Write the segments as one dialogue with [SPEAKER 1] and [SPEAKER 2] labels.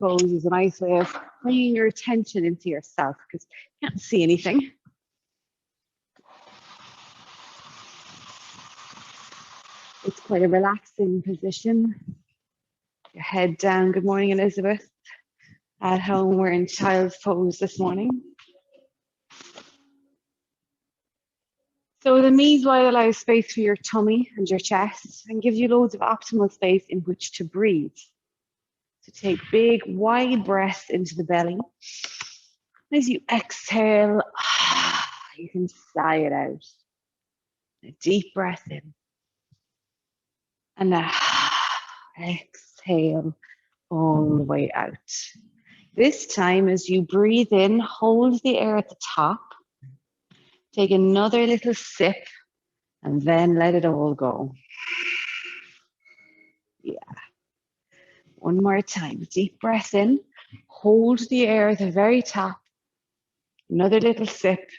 [SPEAKER 1] pose is a nice way of bringing your attention into yourself because you can't see anything. It's quite a relaxing position. Your head down. Good morning, Elizabeth. At home, we're in child's pose this morning. So the meanwhile allows space for your tummy and your chest and gives you loads of optimal space in which to breathe. So take big, wide breaths into the belly. As you exhale, you can sigh it out. A deep breath in. And exhale all the way out. This time, as you breathe in, hold the air at the top. Take another little sip and then let it all go. Yeah. One more time. Deep breath in. Hold the air at the very top. Another little sip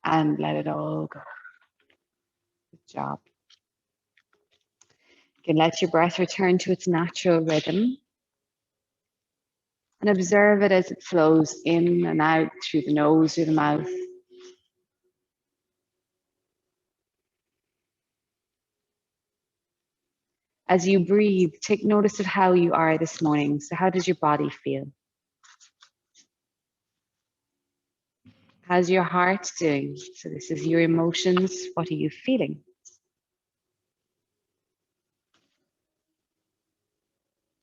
[SPEAKER 1] and let it all go. Good job. You can let your breath return to its natural rhythm and observe it as it flows in and out through the nose, through the mouth. As you breathe, take notice of how you are this morning. So how does your body feel? How's your heart doing? So this is your emotions. What are you feeling?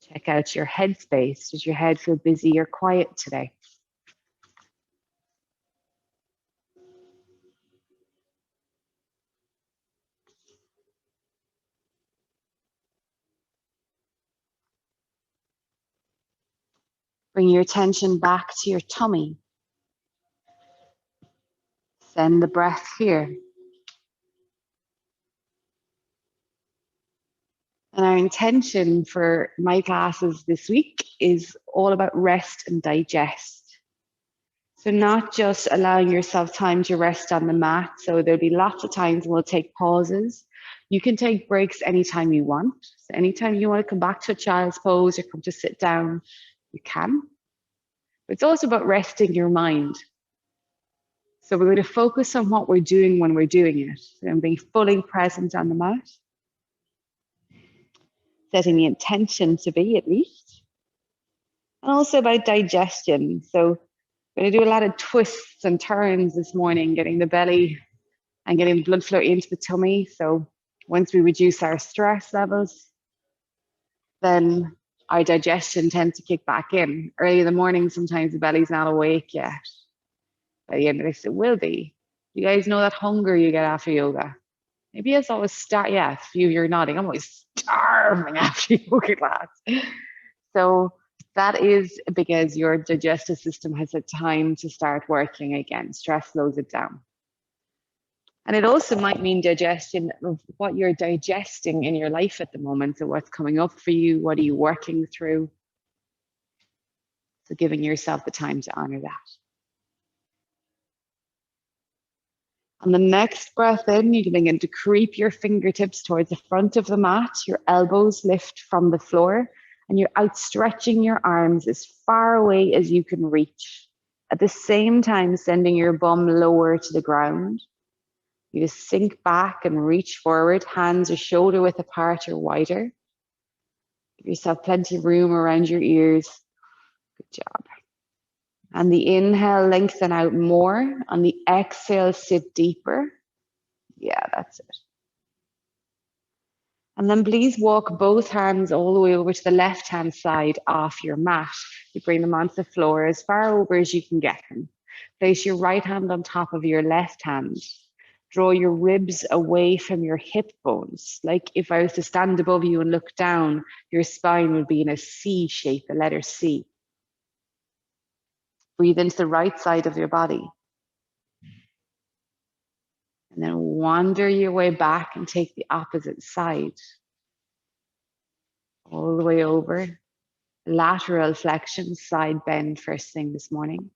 [SPEAKER 1] Check out your headspace. Does your head feel busy or quiet today? Bring your attention back to your tummy. Send the breath here. And our intention for my classes this week is all about rest and digest. So not just allowing yourself time to rest on the mat. So there'll be lots of times we'll take pauses. You can take breaks anytime you want. So anytime you want to come back to a child's pose or come to sit down, you can. But it's also about resting your mind. So we're going to focus on what we're doing when we're doing it and being fully present on the mat. Setting the intention to be at least. And also about digestion. So we're going to do a lot of twists and turns this morning, getting the belly and getting blood flow into the tummy. So once we reduce our stress levels, then our digestion tends to kick back in. Early in the morning, sometimes the belly's not awake yet. By the end of this, it will be. You guys know that hunger you get after yoga? Maybe it's always yeah, a few of you are nodding. I'm always starving after yoga class. So that is because your digestive system has had time to start working again. Stress slows it down. And it also might mean digestion of what you're digesting in your life at the moment. So what's coming up for you? What are you working through? So giving yourself the time to honor that. On the next breath in, you're going to creep your fingertips towards the front of the mat. Your elbows lift from the floor and you're outstretching your arms as far away as you can reach. At the same time, sending your bum lower to the ground. You just sink back and reach forward. Hands are shoulder width apart or wider. Give yourself plenty of room around your ears. Good job. On the inhale, lengthen out more. On the exhale, sit deeper. Yeah, that's it. And then please walk both hands all the way over to the left-hand side off your mat. You bring them onto the floor as far over as you can get them. Place your right hand on top of your left hand. Draw your ribs away from your hip bones. Like if I was to stand above you and look down, your spine would be in a C shape, a letter C. Breathe into the right side of your body. And then wander your way back and take the opposite side. All the way over. Lateral flexion, side bend first thing this morning.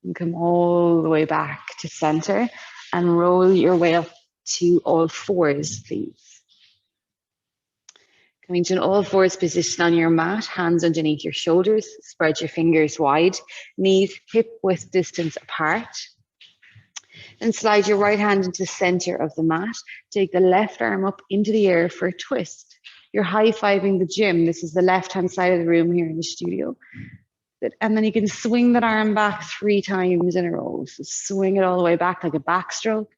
[SPEAKER 1] And come all the way back to center and roll your way up to all fours, please. Coming to an all fours position on your mat, hands underneath your shoulders, spread your fingers wide, knees hip width distance apart. And slide your right hand into the center of the mat. Take the left arm up into the air for a twist. You're high-fiving the gym. This is the left-hand side of the room here in the studio. And then you can swing that arm back 3 times in a row. So swing it all the way back like a backstroke.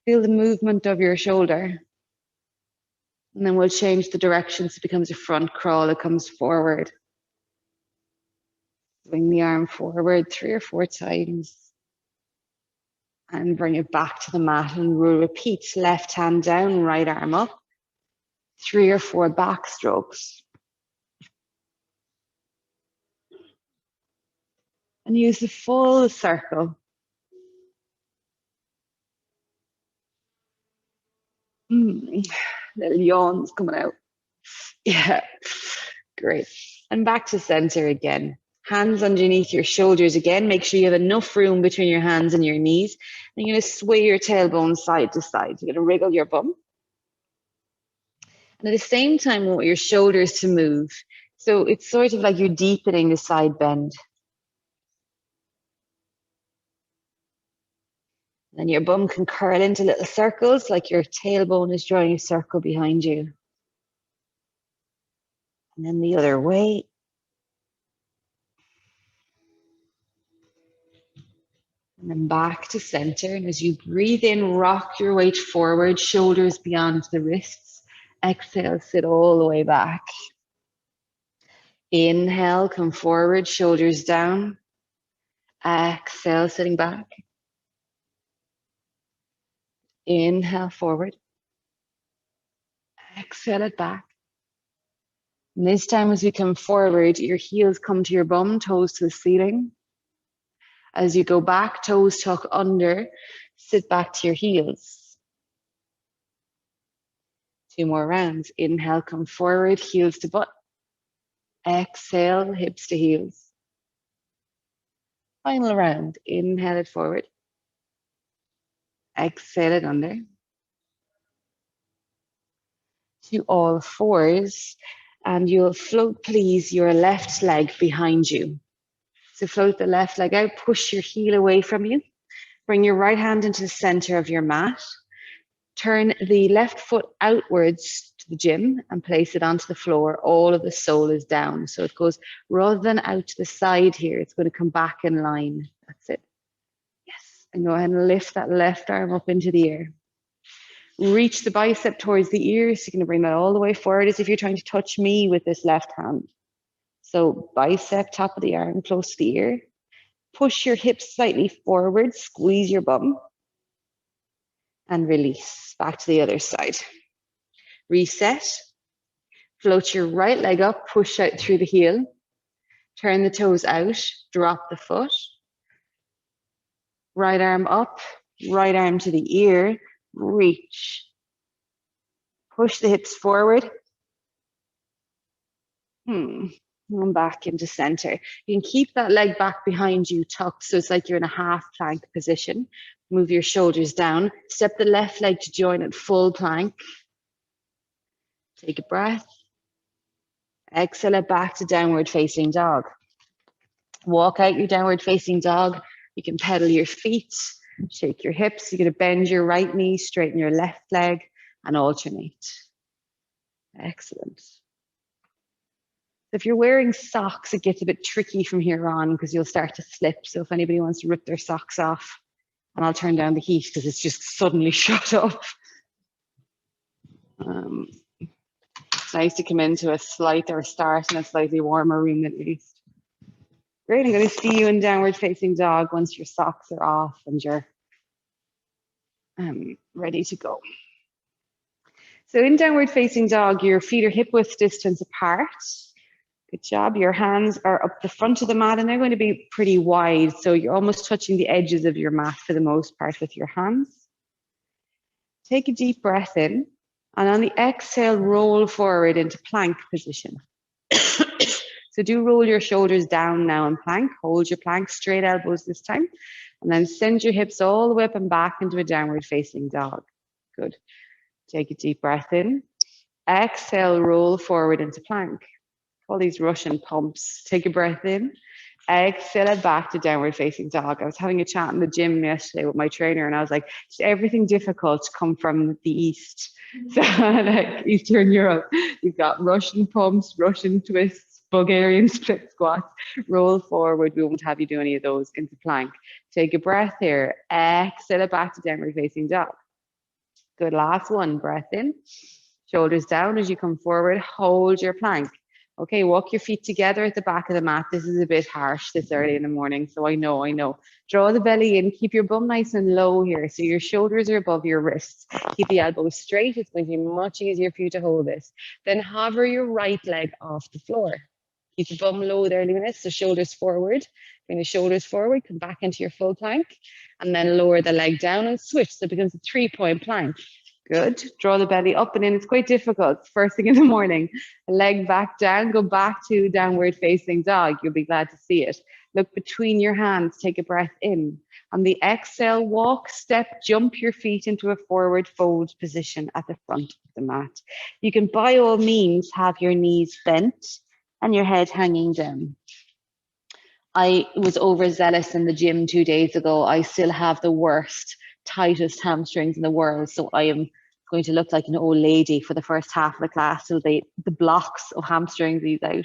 [SPEAKER 1] Feel the movement of your shoulder. And then we'll change the direction so it becomes a front crawl. It comes forward. Swing the arm forward 3 or 4 times. And bring it back to the mat, and we'll repeat. Left hand down, right arm up. 3 or 4 back strokes. And use the full circle. Little yawns coming out. Yeah, great. And back to center again. Hands underneath your shoulders again. Make sure you have enough room between your hands and your knees. And you're going to sway your tailbone side to side. You're going to wriggle your bum. And at the same time, we want your shoulders to move. So it's sort of like you're deepening the side bend. And your bum can curl into little circles, like your tailbone is drawing a circle behind you. And then the other way. And then back to center. And as you breathe in, rock your weight forward, shoulders beyond the wrists. Exhale, sit all the way back. Inhale, come forward, shoulders down. Exhale, sitting back. Inhale, forward. Exhale it back. And this time as we come forward, your heels come to your bum, toes to the ceiling. As you go back, toes tuck under, sit back to your heels. 2 more rounds. Inhale, come forward, heels to butt. Exhale, hips to heels. Final round. Inhale it forward. Exhale it under. To all fours. And you'll float, please, your left leg behind you. So float the left leg out, push your heel away from you. Bring your right hand into the center of your mat. Turn the left foot outwards to the gym and place it onto the floor. All of the sole is down. So it goes, rather than out to the side here, it's going to come back in line. That's it. Yes. And go ahead and lift that left arm up into the air. Reach the bicep towards the ear. So you're going to bring that all the way forward as if you're trying to touch me with this left hand. So bicep, top of the arm, close to the ear. Push your hips slightly forward, squeeze your bum. And release, back to the other side. Reset. Float your right leg up, push out through the heel. Turn the toes out, drop the foot. Right arm up, right arm to the ear, reach. Push the hips forward. And back into center. You can keep that leg back behind you tucked, so it's like you're in a half plank position. Move your shoulders down. Step the left leg to join at full plank. Take a breath. Exhale it back to downward facing dog. Walk out your downward facing dog. You can pedal your feet, shake your hips. You're going to bend your right knee, straighten your left leg, and alternate. Excellent. If you're wearing socks, it gets a bit tricky from here on because you'll start to slip. So if anybody wants to rip their socks off, and I'll turn down the heat because it's just suddenly shut up. It's nice to come into a slighter start in a slightly warmer room at least. Great, I'm going to see you in downward facing dog once your socks are off and you're ready to go. So in downward facing dog, your feet are hip width distance apart. Good job. Your hands are up the front of the mat and they're going to be pretty wide. So you're almost touching the edges of your mat for the most part with your hands. Take a deep breath in and on the exhale, roll forward into plank position. So do roll your shoulders down now in plank. Hold your plank, straight elbows this time. And then send your hips all the way up and back into a downward facing dog. Good. Take a deep breath in. Exhale, roll forward into plank. All these Russian pumps. Take a breath in. Exhale it back to downward facing dog. I was having a chat in the gym yesterday with my trainer, and I was like, everything difficult come from the East. So like Eastern Europe, you've got Russian pumps, Russian twists, Bulgarian split squats. Roll forward. We won't have you do any of those into plank. Take a breath here. Exhale it back to downward facing dog. Good. Last one. Breath in. Shoulders down as you come forward. Hold your plank. Okay, walk your feet together at the back of the mat. This is a bit harsh this early in the morning, so I know. Draw the belly in, keep your bum nice and low here, so your shoulders are above your wrists. Keep the elbows straight, it's going to be much easier for you to hold this. Then hover your right leg off the floor. Keep the bum low there, Lunas, so shoulders forward. Bring the shoulders forward, come back into your full plank, and then lower the leg down and switch, so it becomes a 3-point plank. Good. Draw the belly up and in. It's quite difficult. First thing in the morning. Leg back down. Go back to downward facing dog. You'll be glad to see it. Look between your hands. Take a breath in. On the exhale, walk, step, jump your feet into a forward fold position at the front of the mat. You can by all means have your knees bent and your head hanging down. I was overzealous in the gym 2 days ago. I still have the worst, tightest hamstrings in the world. So I am going to look like an old lady for the first half of the class till the blocks of hamstrings ease out.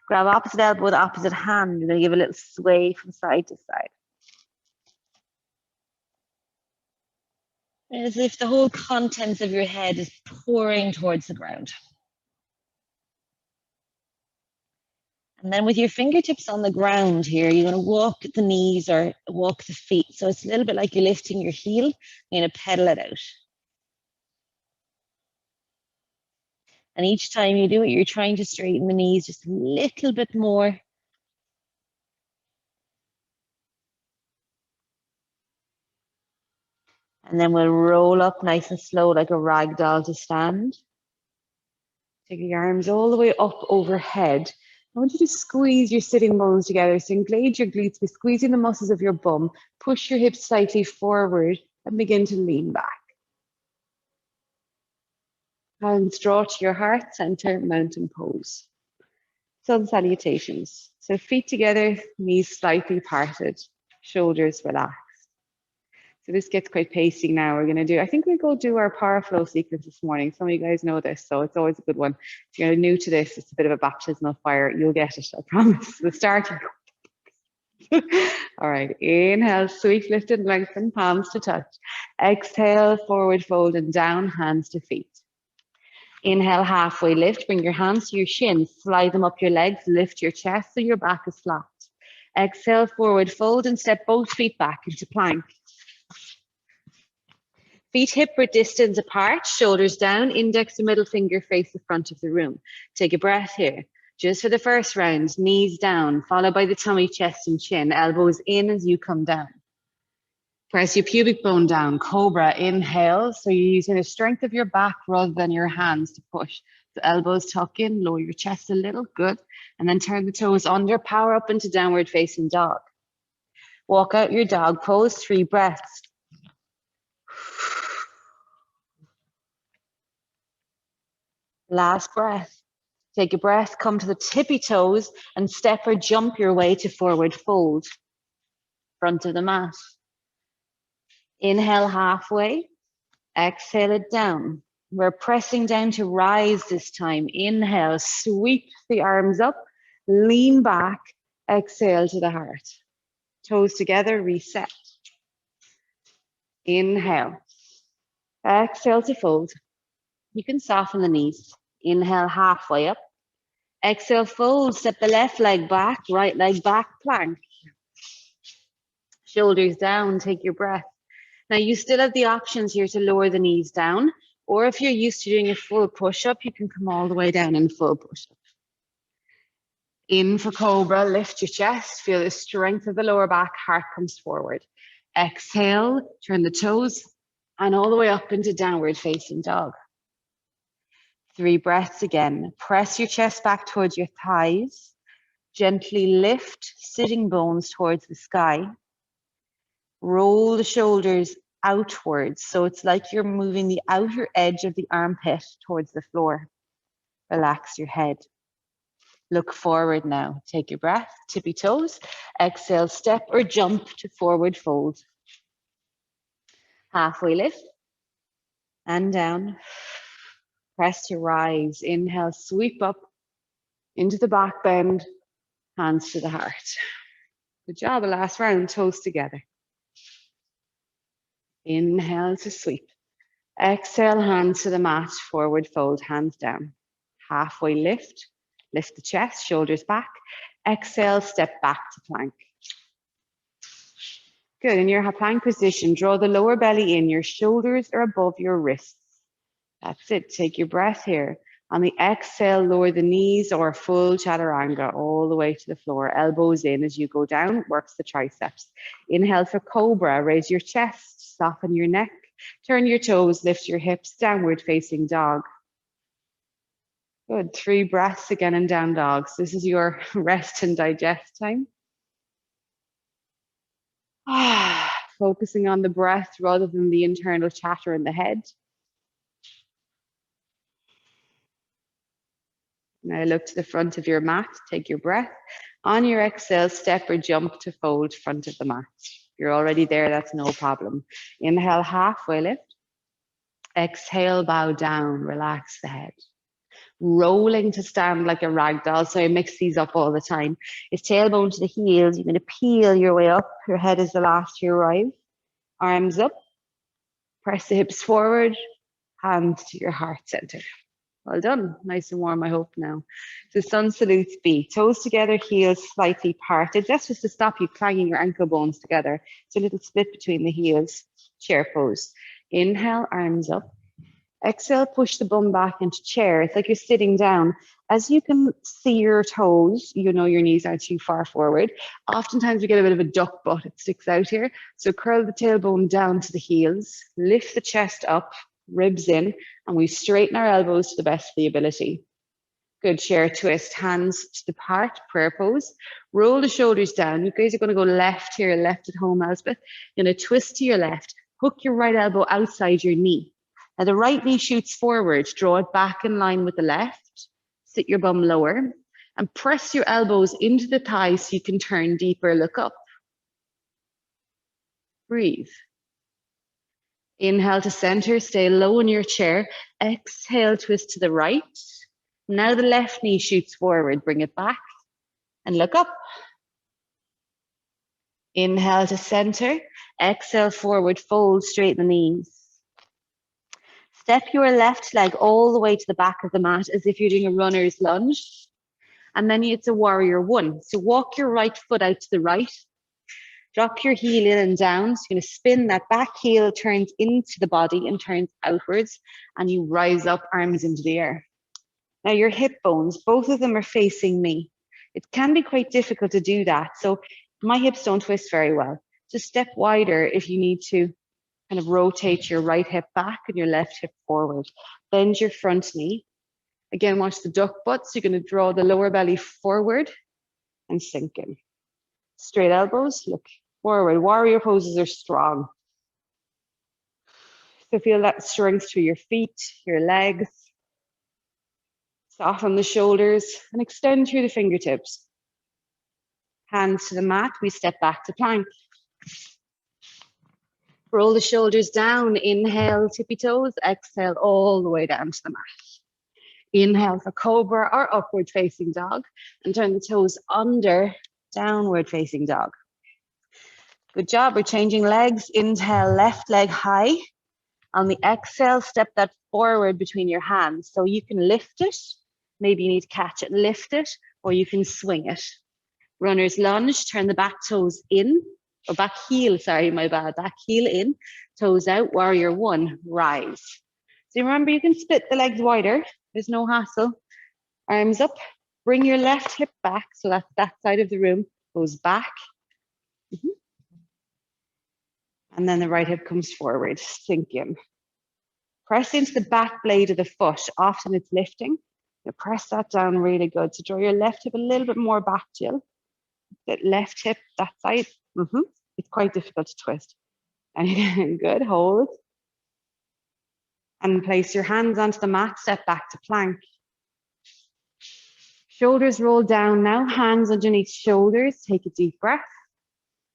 [SPEAKER 1] Grab opposite elbow with opposite hand. You're going to give a little sway from side to side. As if the whole contents of your head is pouring towards the ground. And then with your fingertips on the ground here, you're going to walk the knees or walk the feet. So it's a little bit like you're lifting your heel. You're going to pedal it out. And each time you do it, you're trying to straighten the knees just a little bit more. And then we'll roll up nice and slow like a rag doll to stand. Take your arms all the way up overhead. I want you to squeeze your sitting bones together. So engage your glutes by squeezing the muscles of your bum. Push your hips slightly forward and begin to lean back. Hands draw to your heart center, mountain pose. Sun salutations. So feet together, knees slightly parted, shoulders relaxed. So this gets quite pacey now. We're going to I think we'll go do our power flow sequence this morning. Some of you guys know this, so it's always a good one. If you're new to this, it's a bit of a baptism of fire. You'll get it, I promise. The start. All right, inhale, sweep, lift and lengthen, palms to touch. Exhale, forward fold and down, hands to feet. Inhale, halfway lift, bring your hands to your shins, slide them up your legs, lift your chest so your back is flat. Exhale, forward fold and step both feet back into plank. Feet hip-width distance apart, shoulders down, index and middle finger face the front of the room. Take a breath here. Just for the first round, knees down, followed by the tummy, chest and chin, elbows in as you come down. Press your pubic bone down, cobra, inhale. So you're using the strength of your back rather than your hands to push. So elbows tuck in, lower your chest a little, good. And then turn the toes under, power up into downward facing dog. Walk out your dog pose, 3 breaths. Last breath. Take a breath, come to the tippy toes and step or jump your way to forward fold. Front of the mat. Inhale halfway, exhale it down. We're pressing down to rise this time. Inhale, sweep the arms up, lean back, exhale to the heart. Toes together, reset. Inhale, exhale to fold. You can soften the knees. Inhale halfway up. Exhale, fold, step the left leg back, right leg back, plank. Shoulders down, take your breath. Now you still have the options here to lower the knees down, or if you're used to doing a full push-up, you can come all the way down in full push-up. In for cobra, lift your chest, feel the strength of the lower back, heart comes forward. Exhale, turn the toes, and all the way up into downward facing dog. 3 breaths again. Press your chest back towards your thighs. Gently lift sitting bones towards the sky. Roll the shoulders outwards. So it's like you're moving the outer edge of the armpit towards the floor. Relax your head. Look forward now. Take your breath, tippy toes. Exhale, step or jump to forward fold. Halfway lift and down. Press to rise. Inhale, sweep up into the back bend, hands to the heart. Good job. Last round, toes together. Inhale to sweep. Exhale, hands to the mat, forward fold, hands down. Halfway lift, lift the chest, shoulders back. Exhale, step back to plank. Good, in your plank position, draw the lower belly in, your shoulders are above your wrists. That's it, take your breath here. On the exhale, lower the knees or full chaturanga all the way to the floor. Elbows in as you go down, works the triceps. Inhale for cobra, raise your chest, soften your neck. Turn your toes, lift your hips, downward facing dog. Good, 3 breaths again in down dogs. This is your rest and digest time. Focusing on the breath rather than the internal chatter in the head. Now look to the front of your mat, take your breath. On your exhale, step or jump to fold front of the mat. If you're already there, that's no problem. Inhale, halfway lift. Exhale, bow down, relax the head. Rolling to stand like a rag doll. So I mix these up all the time. It's tailbone to the heels. You're going to peel your way up. Your head is the last to arrive. Arms up. Press the hips forward. Hands to your heart center. Well done. Nice and warm, I hope now. So sun salutes B. Toes together, heels slightly parted. That's just to stop you clanging your ankle bones together. It's a little split between the heels. Chair pose. Inhale, arms up. Exhale, push the bum back into chair. It's like you're sitting down. As you can see your toes, you know your knees aren't too far forward. Oftentimes we get a bit of a duck butt. It sticks out here. So curl the tailbone down to the heels. Lift the chest up, ribs in, and we straighten our elbows to the best of the ability. Good, chair twist, hands to the heart, prayer pose. Roll the shoulders down. You guys are going to go left here, left at home, Elspeth. You're going to twist to your left. Hook your right elbow outside your knee. Now the right knee shoots forward. Draw it back in line with the left. Sit your bum lower. And press your elbows into the thighs so you can turn deeper, look up. Breathe. Inhale to center, stay low in your chair. Exhale, twist to the right. Now the left knee shoots forward, bring it back and look up. Inhale to center, exhale forward, fold, straighten the knees. Step your left leg all the way to the back of the mat as if you're doing a runner's lunge. And then it's a warrior one. So walk your right foot out to the right. Drop your heel in and down. So you're going to spin that back heel, turns into the body and turns outwards. And you rise up, arms into the air. Now your hip bones, both of them are facing me. It can be quite difficult to do that. So my hips don't twist very well. Just step wider if you need to kind of rotate your right hip back and your left hip forward. Bend your front knee. Again, watch the duck butt. So you're going to draw the lower belly forward and sink in. Straight elbows, look forward. Warrior poses are strong. So feel that strength through your feet, your legs. Soften the shoulders and extend through the fingertips. Hands to the mat, we step back to plank. Roll the shoulders down, inhale, tippy toes, exhale all the way down to the mat. Inhale for cobra or upward facing dog and turn the toes under, downward facing dog. Good job, we're changing legs. Inhale, left leg high. On the exhale, step that forward between your hands. So you can lift it, maybe you need to catch it, lift it, or you can swing it. Runner's lunge, turn the back toes in, or back heel, sorry, my bad, back heel in, toes out, warrior one, rise. So remember, you can split the legs wider, there's no hassle. Arms up, bring your left hip back, so that's that side of the room, goes back. And then the right hip comes forward, sink in. Press into the back blade of the foot, often it's lifting. You press that down really good. So draw your left hip a little bit more back, Jill. That left hip, that side, it's quite difficult to twist. And again, good, hold. And place your hands onto the mat, step back to plank. Shoulders roll down now, hands underneath shoulders. Take a deep breath.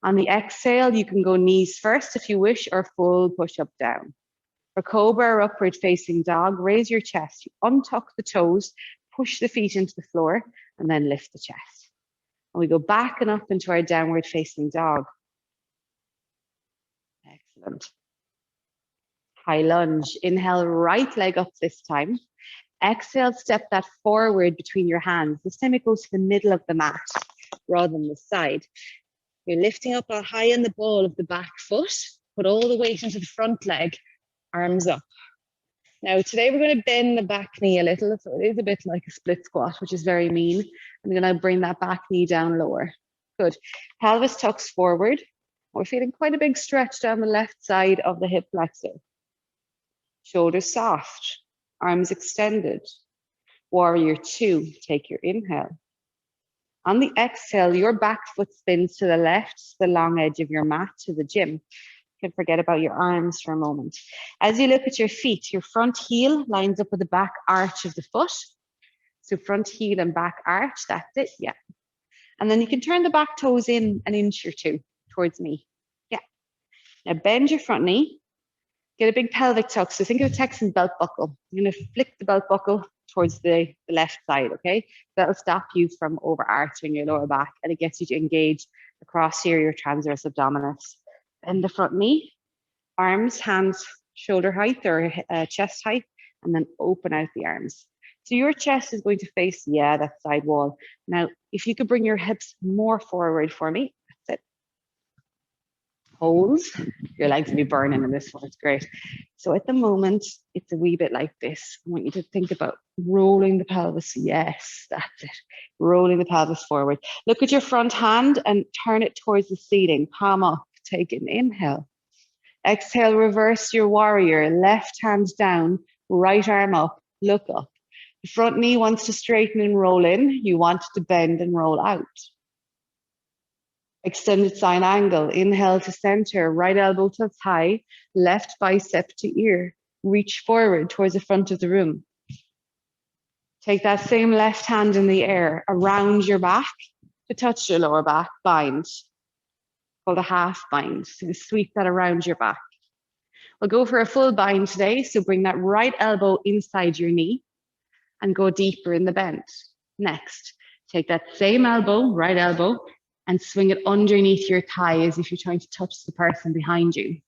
[SPEAKER 1] On the exhale, you can go knees first if you wish, or full push-up down. For cobra or upward facing dog, raise your chest, you untuck the toes, push the feet into the floor, and then lift the chest. And we go back and up into our downward facing dog. Excellent. High lunge. Inhale, right leg up this time. Exhale, step that forward between your hands. This time it goes to the middle of the mat rather than the side. You're lifting up high in the ball of the back foot. Put all the weight into the front leg, arms up. Now today we're going to bend the back knee a little. So it is a bit like a split squat, which is very mean. I'm going to bring that back knee down lower. Good. Pelvis tucks forward. We're feeling quite a big stretch down the left side of the hip flexor. Shoulders soft, arms extended. Warrior 2, take your inhale. On the exhale, your back foot spins to the left, the long edge of your mat to the gym. You can forget about your arms for a moment. As you look at your feet, your front heel lines up with the back arch of the foot. So front heel and back arch, that's it, yeah. And then you can turn the back toes in an inch or two towards me. Yeah. Now bend your front knee. Get a big pelvic tuck. So think of a Texan belt buckle. You're going to flick the belt buckle towards the left side, okay? That'll stop you from overarching your lower back, and it gets you to engage the posterior transverse abdominis. Bend the front knee, arms, hands, shoulder height or chest height, and then open out the arms. So your chest is going to face, that side wall. Now, if you could bring your hips more forward for me, that's it. Hold. Your legs will be burning in this one, it's great. So at the moment, it's a wee bit like this. I want you to think about rolling the pelvis. Yes, that's it. Rolling the pelvis forward. Look at your front hand and turn it towards the ceiling. Palm up, take an inhale. Exhale, reverse your warrior. Left hand down, right arm up, look up. The front knee wants to straighten and roll in. You want to bend and roll out. Extended side angle, inhale to center, right elbow to thigh, left bicep to ear. Reach forward towards the front of the room. Take that same left hand in the air around your back to touch your lower back, bind. Called a half bind. So sweep that around your back. We'll go for a full bind today. So bring that right elbow inside your knee and go deeper in the bend. Next, take that same elbow, right elbow, and swing it underneath your thigh as if you're trying to touch the person behind you.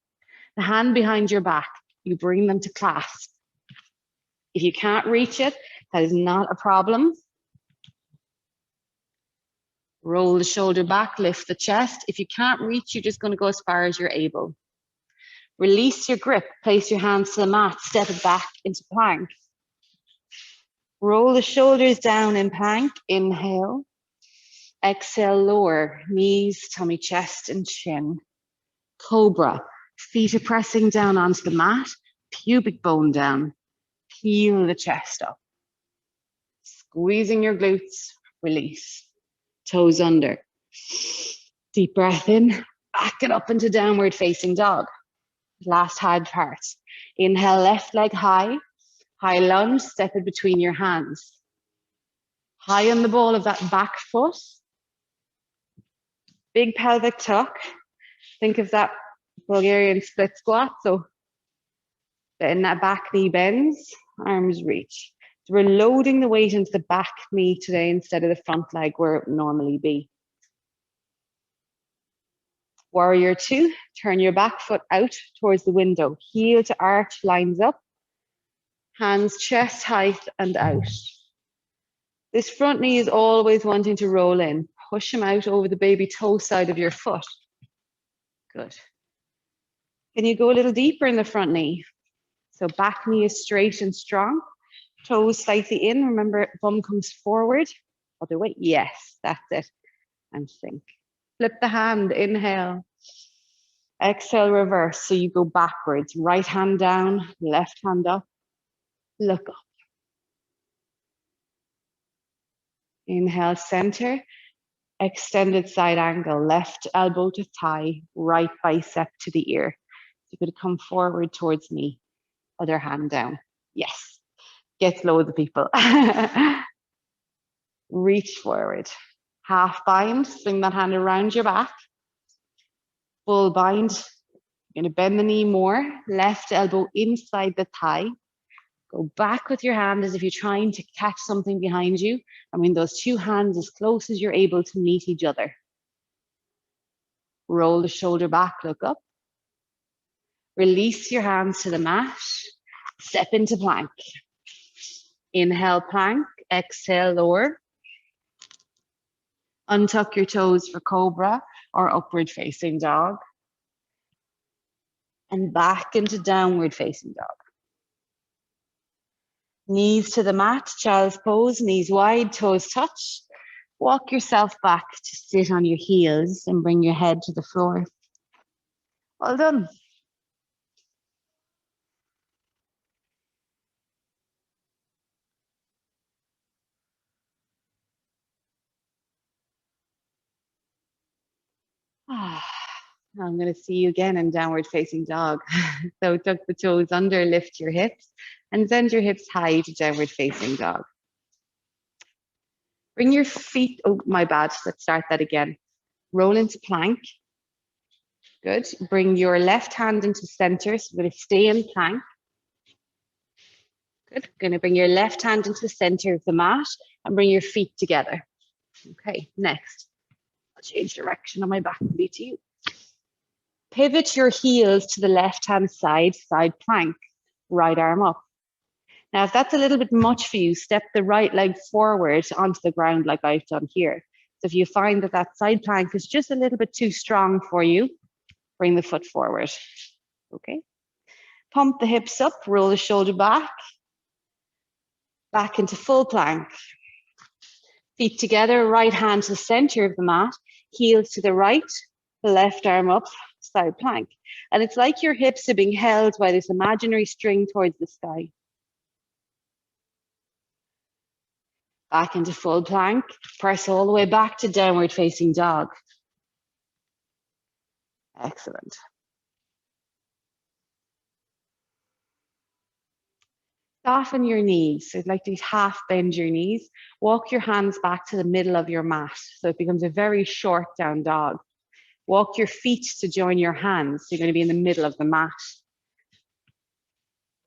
[SPEAKER 1] The hand behind your back, you bring them to clasp. If you can't reach it, that is not a problem. Roll the shoulder back, lift the chest. If you can't reach, you're just going to go as far as you're able. Release your grip, place your hands to the mat, step it back into plank. Roll the shoulders down in plank, inhale. Exhale, lower, knees, tummy, chest, and chin. Cobra, feet are pressing down onto the mat, pubic bone down. Peel the chest up. Squeezing your glutes, release. Toes under. Deep breath in, back it up into downward facing dog. Last hard part. Inhale, left leg high. High lunge, step it between your hands. High on the ball of that back foot. Big pelvic tuck. Think of that Bulgarian split squat. So then that back knee bends, arms reach. So we're loading the weight into the back knee today instead of the front leg where it would normally be. Warrior 2, turn your back foot out towards the window. Heel to arch lines up. Hands chest height and out. This front knee is always wanting to roll in. Push them out over the baby toe side of your foot. Good. Can you go a little deeper in the front knee? So back knee is straight and strong. Toes slightly in. Remember, bum comes forward. Other way. Yes, that's it. And sink. Flip the hand. Inhale. Exhale, reverse. So you go backwards. Right hand down, left hand up. Look up. Inhale, center. Extended side angle, left elbow to thigh, right bicep to the ear. You're going to come forward towards me. Other hand down. Yes. Gets loads of people. Reach forward. Half bind. Swing that hand around your back. Full bind. You're going to bend the knee more. Left elbow inside the thigh. Go back with your hand as if you're trying to catch something behind you. And bring those two hands as close as you're able to meet each other. Roll the shoulder back, look up. Release your hands to the mat. Step into plank. Inhale, plank. Exhale, lower. Untuck your toes for cobra or upward facing dog. And back into downward facing dog. Knees to the mat, child's pose, knees wide, toes touch. Walk yourself back to sit on your heels and bring your head to the floor. Well done. I'm going to see you again in downward facing dog. So tuck the toes under, lift your hips, and send your hips high to downward facing dog. Bring your feet, oh my bad, let's start that again. Roll into plank. Good. Bring your left hand into center, so we're going to stay in plank. Good. Going to bring your left hand into the center of the mat and bring your feet together. Okay, next. I'll change direction on my back and be to you. Pivot your heels to the left-hand side, side plank, right arm up. Now, if that's a little bit much for you, step the right leg forward onto the ground like I've done here. So if you find that that side plank is just a little bit too strong for you, bring the foot forward, okay? Pump the hips up, roll the shoulder back into full plank. Feet together, right hand to the center of the mat, heels to the right, the left arm up, side plank. And it's like your hips are being held by this imaginary string towards the sky. Back into full plank, press all the way back to downward facing dog. Excellent. Soften your knees. So I'd like to half bend your knees. Walk your hands back to the middle of your mat. So it becomes a very short down dog. Walk your feet to join your hands. So you're going to be in the middle of the mat.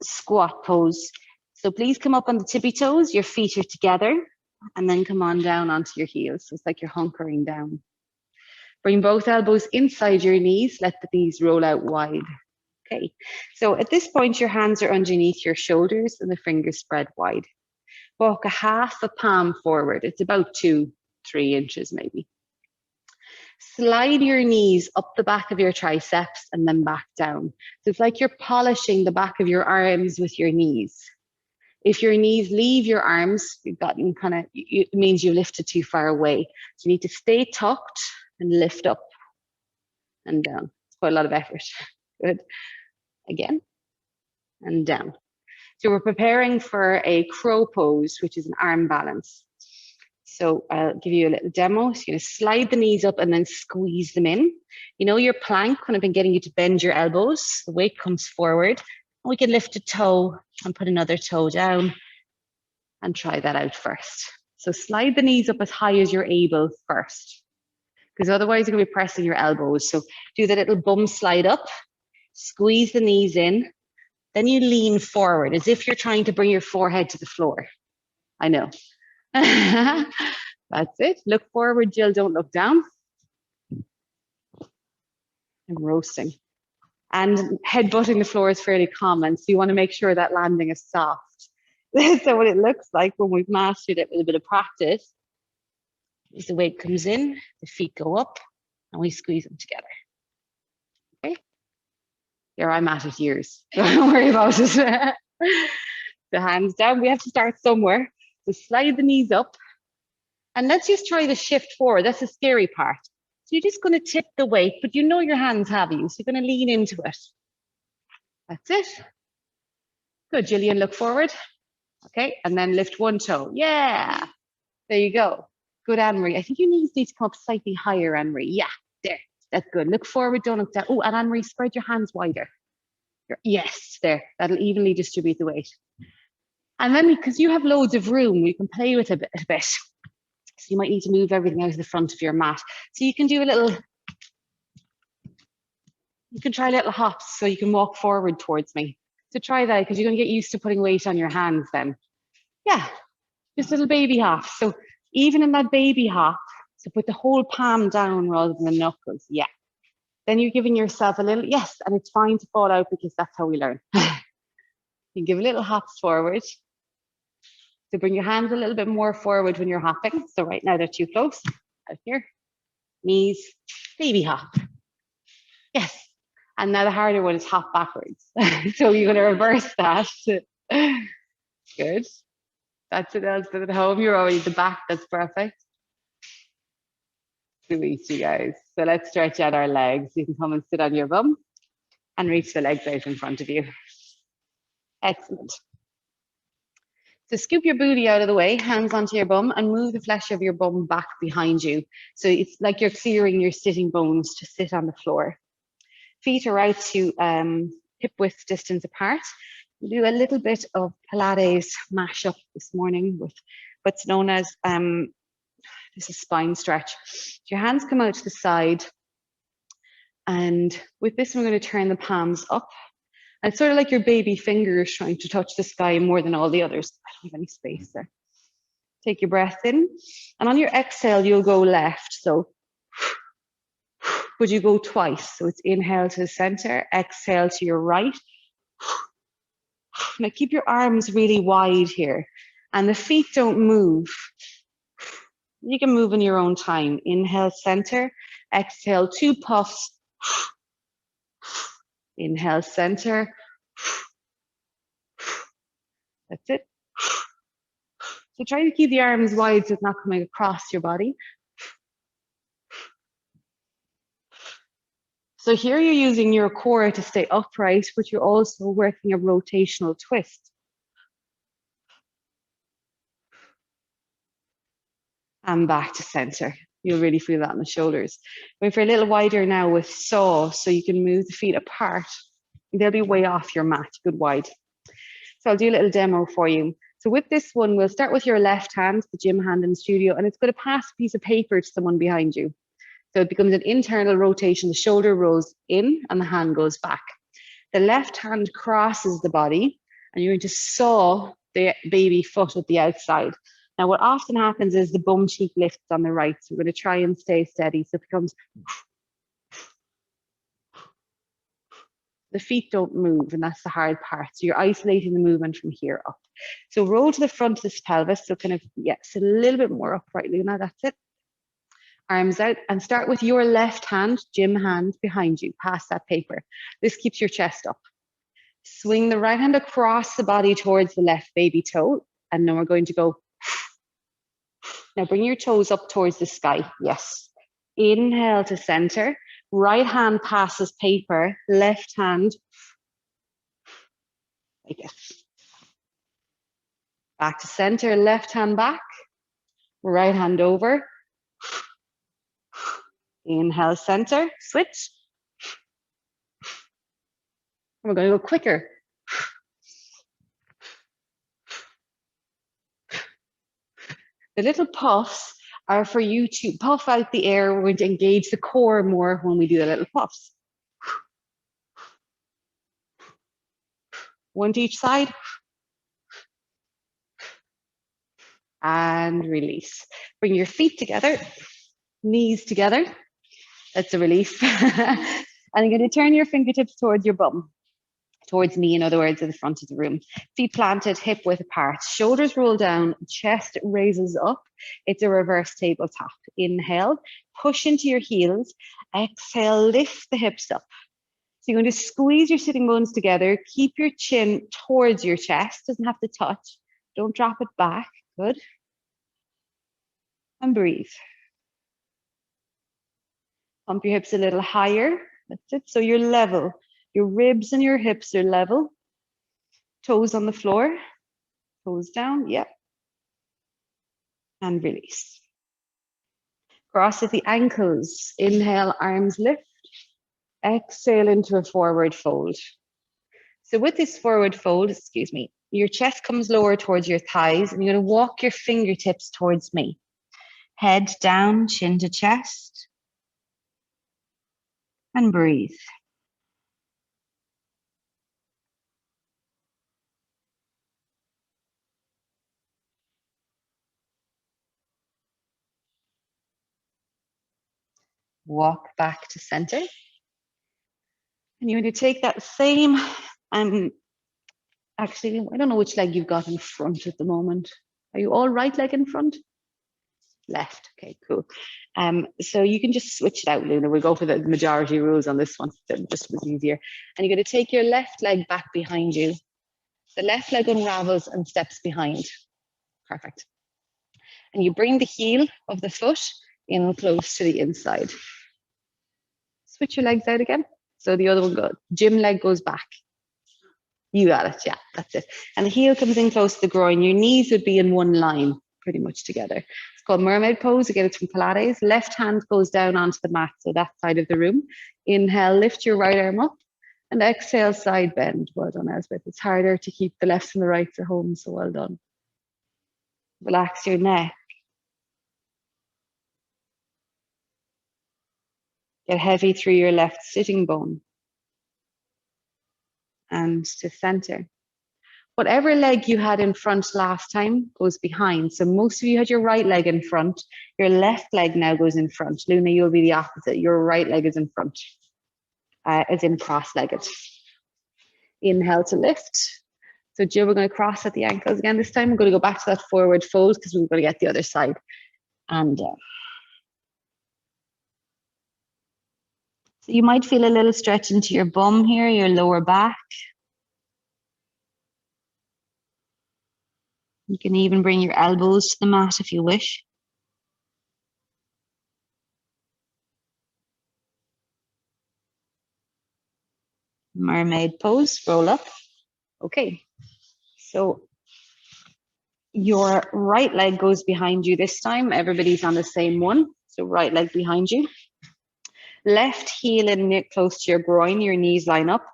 [SPEAKER 1] Squat pose. So please come up on the tippy toes. Your feet are together. And then come on down onto your heels. So it's like you're hunkering down. Bring both elbows inside your knees. Let the knees roll out wide. Okay, so at this point, your hands are underneath your shoulders and the fingers spread wide. Walk a half a palm forward. It's about 2-3 inches maybe. Slide your knees up the back of your triceps and then back down. So it's like you're polishing the back of your arms with your knees. If your knees leave your arms, you've gotten it means you lifted too far away. So you need to stay tucked and lift up and down. It's quite a lot of effort. Good. Again, and down. So we're preparing for a crow pose, which is an arm balance. So I'll give you a little demo. So you're going to slide the knees up and then squeeze them in. You know your plank, when I've been getting you to bend your elbows, the weight comes forward. And we can lift a toe and put another toe down and try that out first. So slide the knees up as high as you're able first, because otherwise you're going to be pressing your elbows. So do the little bum slide up. Squeeze the knees in, then you lean forward as if you're trying to bring your forehead to the floor. I know. That's it. Look forward, Jill, don't look down. I'm roasting. And headbutting the floor is fairly common, so you want to make sure that landing is soft. So what it looks like when we've mastered it with a bit of practice is the weight comes in, the feet go up, and we squeeze them together. Okay? Here I'm at it years. Don't worry about it. The hands down. We have to start somewhere. So slide the knees up. And let's just try the shift forward. That's the scary part. So you're just going to tip the weight, but you know your hands have you. So you're going to lean into it. That's it. Good, Gillian, look forward. Okay, and then lift one toe. Yeah, there you go. Good, Anne-Marie. I think your knees need to come up slightly higher, Anne-Marie. Yeah, there. That's good. Look forward, don't look down. Oh, and Anne-Marie, spread your hands wider. Yes, there. That'll evenly distribute the weight. And then because you have loads of room, we can play with it a bit. So you might need to move everything out of the front of your mat. So you can do a little, you can try little hops so you can walk forward towards me. So try that because you're going to get used to putting weight on your hands then. Yeah, just little baby hops. So even in that baby hop, so put the whole palm down rather than the knuckles. Yeah. Then you're giving yourself a little, yes, and it's fine to fall out because that's how we learn. You give little hops forward. So bring your hands a little bit more forward when you're hopping. So right now they're too close. Out here, knees, baby hop. Yes. And now the harder one is hop backwards. So you're going to reverse that. Good. That's it, else at home. You're already at the back. That's perfect. Release, you guys. So let's stretch out our legs. You can come and sit on your bum and reach the legs out in front of you. Excellent. So scoop your booty out of the way, hands onto your bum, and move the flesh of your bum back behind you. So it's like you're clearing your sitting bones to sit on the floor. Feet are out to hip width distance apart. We'll do a little bit of Pilates mash-up this morning with what's known as this is spine stretch. Your hands come out to the side, and with this, we're going to turn the palms up. And it's sort of like your baby fingers trying to touch the sky more than all the others. I don't have any space there. Take your breath in, and on your exhale, you'll go left. So, would you go twice? So it's inhale to the center, exhale to your right. Now keep your arms really wide here, and the feet don't move. You can move in your own time. Inhale, center, exhale, 2 puffs. Inhale, center. That's it. So try to keep the arms wide so it's not coming across your body. So here you're using your core to stay upright, but you're also working a rotational twist. And back to center. You'll really feel that in the shoulders. But if you're a little wider now with saw, so you can move the feet apart, they'll be way off your mat, good wide. So I'll do a little demo for you. So with this one, we'll start with your left hand, the gym hand in the studio, and it's going to pass a piece of paper to someone behind you. So it becomes an internal rotation. The shoulder rolls in and the hand goes back. The left hand crosses the body, and you're going to saw the baby foot at the outside. Now, what often happens is the bum cheek lifts on the right. So we're going to try and stay steady. So it becomes, the feet don't move, and that's the hard part. So you're isolating the movement from here up. So roll to the front of this pelvis. So kind of, yeah, sit a little bit more uprightly. Now that's it. Arms out, and start with your left hand, gym hand behind you. Pass that paper. This keeps your chest up. Swing the right hand across the body towards the left baby toe. And then we're going to go. Now bring your toes up towards the sky. Yes. Inhale to center. Right hand passes paper. Left hand. Like this. Back to center. Left hand back. Right hand over. Inhale, center. Switch. And we're going to go quicker. The little puffs are for you to puff out the air. We're going to engage the core more when we do the little puffs. One to each side. And release. Bring your feet together, knees together. That's a release. And I'm going to turn your fingertips towards your bum. Towards me, in other words, at the front of the room. Feet planted, hip width apart. Shoulders roll down, chest raises up. It's a reverse tabletop. Inhale, push into your heels. Exhale, lift the hips up. So you're going to squeeze your sitting bones together. Keep your chin towards your chest. Doesn't have to touch. Don't drop it back. Good. And breathe. Pump your hips a little higher. That's it. So you're level. Your ribs and your hips are level. Toes on the floor. Toes down. Yep. And release. Cross at the ankles. Inhale, arms lift. Exhale into a forward fold. So with this forward fold, excuse me, your chest comes lower towards your thighs and you're going to walk your fingertips towards me. Head down, chin to chest, and breathe. Walk back to center. And you're going to take that same, actually, I don't know which leg you've got in front at the moment. Are you all right leg in front? Left. Okay, cool. So you can just switch it out, Luna. We'll go for the majority rules on this one. Just was easier. And you're going to take your left leg back behind you. The left leg unravels and steps behind. Perfect. And you bring the heel of the foot in close to the inside. Switch your legs out again. So the other one goes, gym leg goes back. You got it, yeah, that's it. And the heel comes in close to the groin. Your knees would be in one line, pretty much together. It's called mermaid pose. Again, it's from Pilates. Left hand goes down onto the mat, so that side of the room. Inhale, lift your right arm up. And exhale, side bend. Well done, Elspeth. It's harder to keep the lefts and the rights at home, so well done. Relax your neck. Get heavy through your left sitting bone. And to center. Whatever leg you had in front last time goes behind. So most of you had your right leg in front. Your left leg now goes in front. Luna, you'll be the opposite. Your right leg is in front, as in cross-legged. Inhale to lift. So Jill, we're going to cross at the ankles again this time. We're going to go back to that forward fold because we're going to get the other side. And so you might feel a little stretch into your bum here, your lower back. You can even bring your elbows to the mat if you wish. Mermaid pose, roll up. Okay, so your right leg goes behind you this time. Everybody's on the same one. So right leg behind you. Left heel in close to your groin, your knees line up.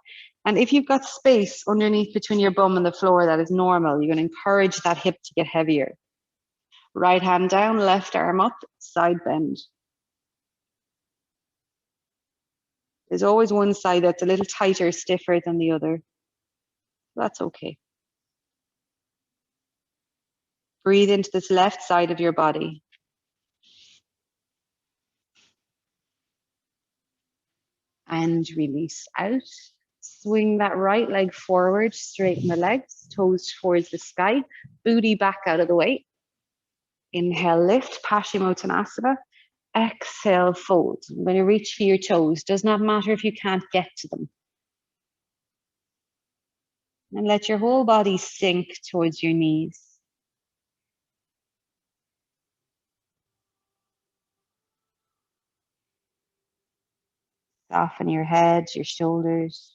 [SPEAKER 1] And if you've got space underneath between your bum and the floor, that is normal. You're going to encourage that hip to get heavier. Right hand down, left arm up, side bend. There's always one side that's a little tighter, stiffer than the other. That's okay. Breathe into this left side of your body. And release out. Swing that right leg forward, straighten the legs, toes towards the sky, booty back out of the way. Inhale, lift, Paschimottanasana. Exhale, fold. I'm going to reach for your toes. Does not matter if you can't get to them. And let your whole body sink towards your knees. Soften your head, your shoulders.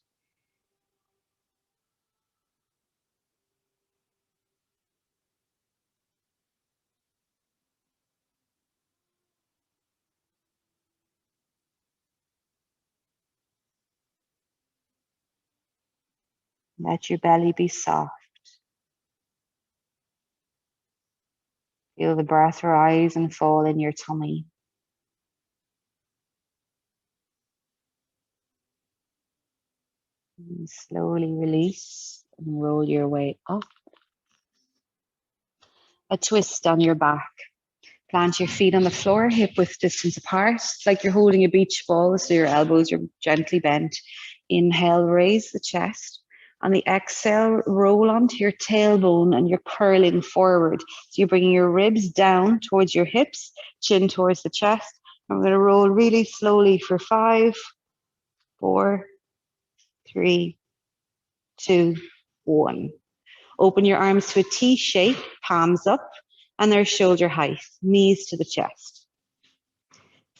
[SPEAKER 1] Let your belly be soft. Feel the breath rise and fall in your tummy. And slowly release and roll your way up. A twist on your back. Plant your feet on the floor, hip width distance apart. It's like you're holding a beach ball, so your elbows are gently bent. Inhale, raise the chest. On the exhale, roll onto your tailbone and you're curling forward. So you're bringing your ribs down towards your hips, chin towards the chest. I'm going to roll really slowly for 5, 4, 3, 2, 1. Open your arms to a T shape, palms up, and they're shoulder height, knees to the chest.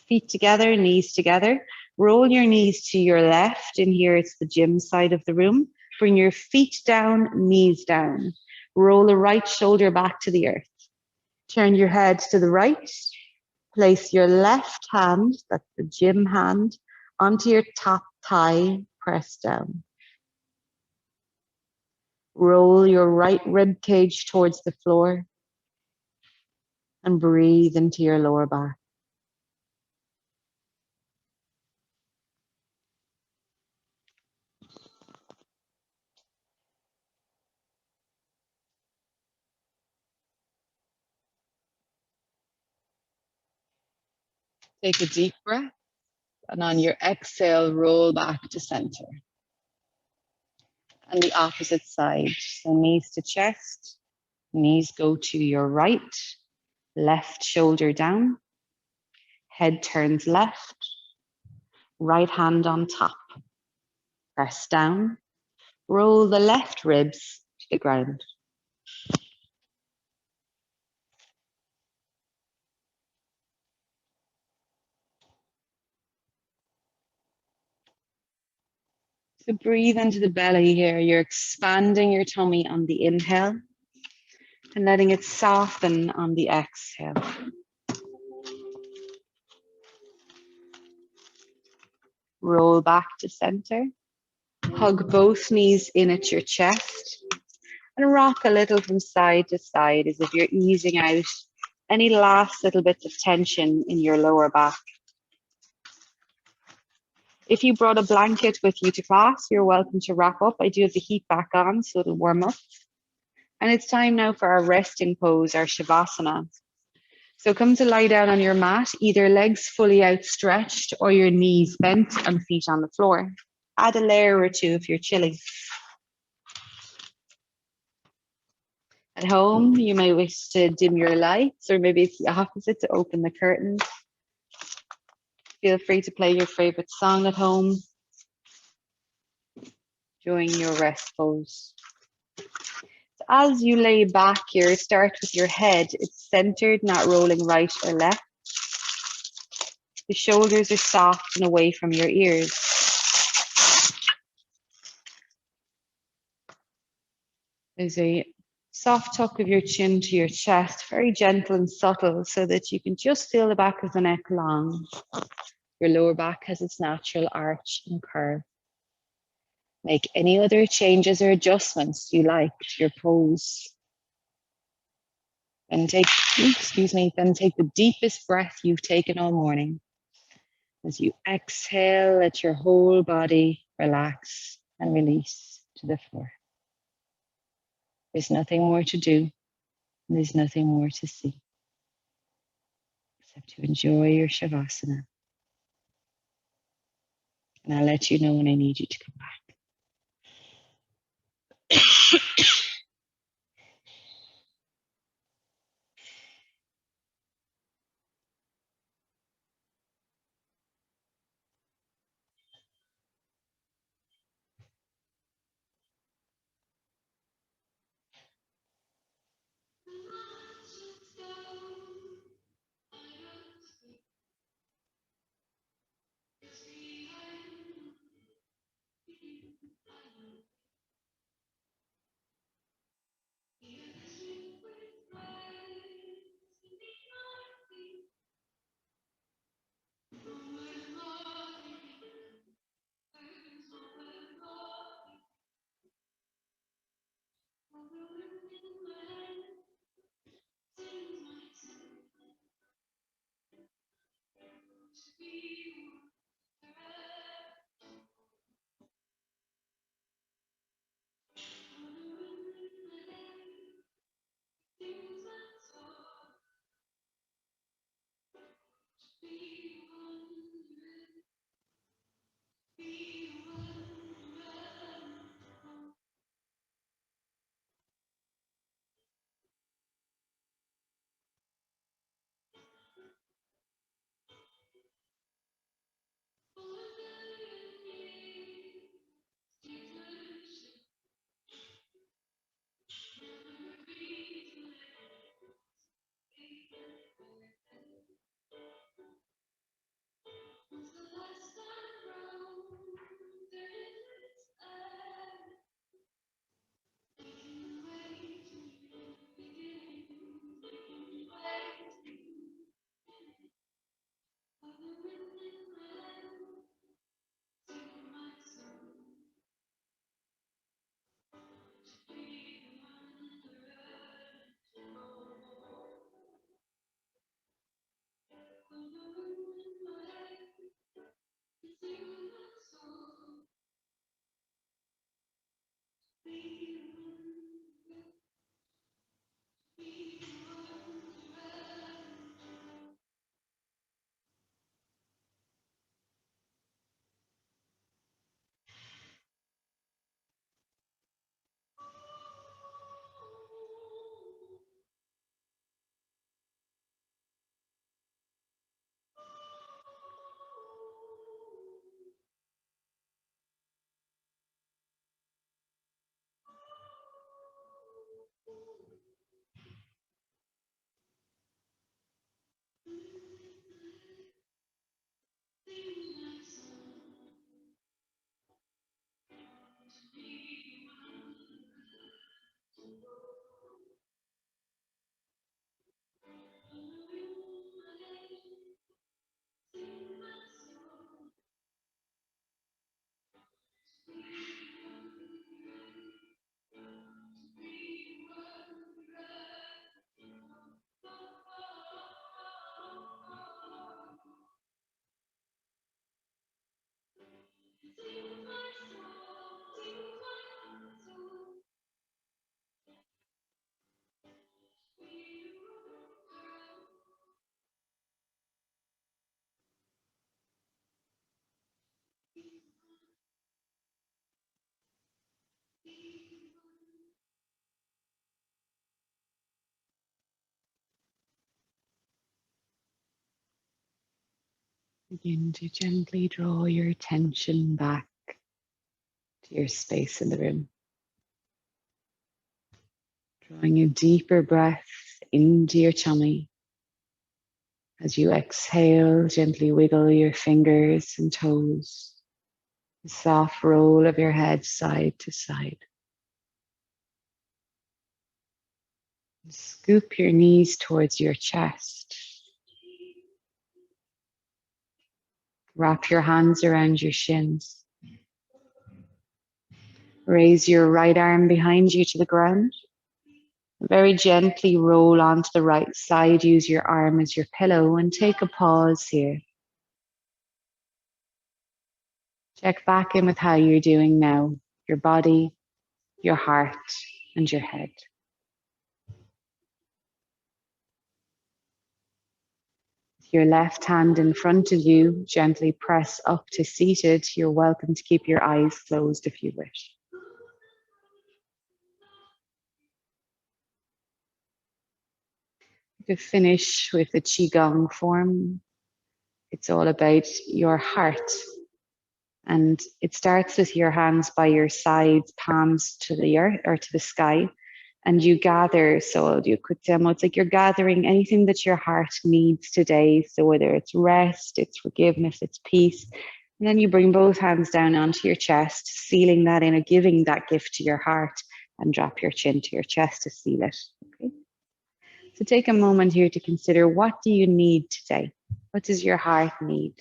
[SPEAKER 1] Feet together, knees together. Roll your knees to your left. In here, it's the gym side of the room. Bring your feet down, knees down. Roll the right shoulder back to the earth. Turn your head to the right. Place your left hand, that's the gym hand, onto your top thigh. Press down. Roll your right rib cage towards the floor and breathe into your lower back. Take a deep breath, and on your exhale, roll back to center. And the opposite side, so knees to chest, knees go to your right, left shoulder down, head turns left, right hand on top. Press down, roll the left ribs to the ground. So breathe into the belly here. You're expanding your tummy on the inhale and letting it soften on the exhale. Roll back to center. Hug both knees in at your chest and rock a little from side to side as if you're easing out any last little bits of tension in your lower back. If you brought a blanket with you to class, you're welcome to wrap up. I do have the heat back on, so it'll warm up. And it's time now for our resting pose, our Shavasana. So come to lie down on your mat, either legs fully outstretched or your knees bent and feet on the floor. Add a layer or two if you're chilly. At home, you may wish to dim your lights, or maybe it's the opposite, to open the curtains. Feel free to play your favorite song at home during your rest pose. So as you lay back here, start with your head. It's centered, not rolling right or left. The shoulders are soft and away from your ears. There's a soft tuck of your chin to your chest, very gentle and subtle, so that you can just feel the back of the neck long. Your lower back has its natural arch and curve. Make any other changes or adjustments you like to your pose. And take the deepest breath you've taken all morning. As you exhale, let your whole body relax and release to the floor. There's nothing more to do, and there's nothing more to see, except to enjoy your Shavasana. And I'll let you know when I need you to come back. Begin to gently draw your attention back to your space in the room. Drawing a deeper breath into your tummy. As you exhale, gently wiggle your fingers and toes. A soft roll of your head side to side. Scoop your knees towards your chest. Wrap your hands around your shins. Raise your right arm behind you to the ground. Very gently roll onto the right side. Use your arm as your pillow and take a pause here. Check back in with how you're doing now. Your body, your heart, and your head. With your left hand in front of you, gently press up to seated. You're welcome to keep your eyes closed if you wish. To finish with the Qigong form, it's all about your heart. And it starts with your hands by your sides, palms to the earth or to the sky. And you gather, so you could demo, it's like you're gathering anything that your heart needs today. So whether it's rest, it's forgiveness, it's peace. And then you bring both hands down onto your chest, sealing that in or giving that gift to your heart, and drop your chin to your chest to seal it. Okay. So take a moment here to consider, what do you need today? What does your heart need?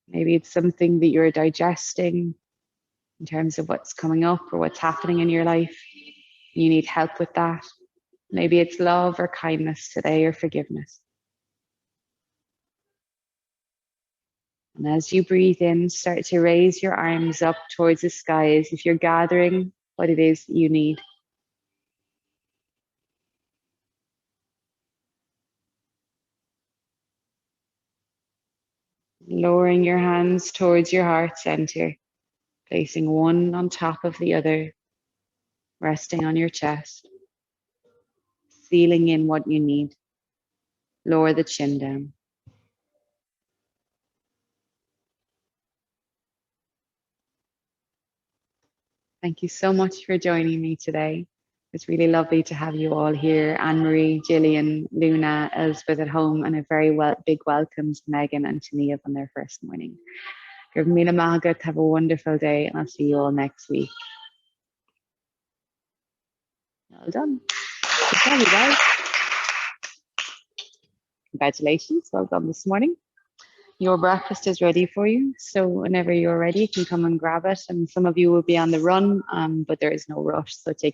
[SPEAKER 1] Maybe it's something that you're digesting in terms of what's coming up or what's happening in your life. You need help with that. Maybe it's love or kindness today or forgiveness. And as you breathe in, start to raise your arms up towards the sky as if you're gathering what it is that you need. Lowering your hands towards your heart center, placing one on top of the other, resting on your chest, sealing in what you need. Lower the chin down. Thank you so much for joining me today. It's really lovely to have you all here. Anne-Marie, Gillian, Luna, Elspeth at home, and a very big welcome to Megan and Tania on their first morning. Mila Mahagat, have a wonderful day, and I'll see you all next week. Well done. Good job, you guys. Congratulations, well done this morning. Your breakfast is ready for you, so whenever you're ready, you can come and grab it. And some of you will be on the run, but there is no rush, so take